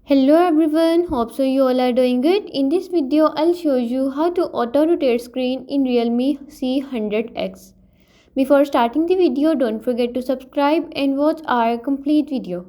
Hello everyone, hope so you all are doing good. In this video, I'll show you how to auto rotate screen in Realme C100X. Before starting the video, don't forget to subscribe and watch our complete video.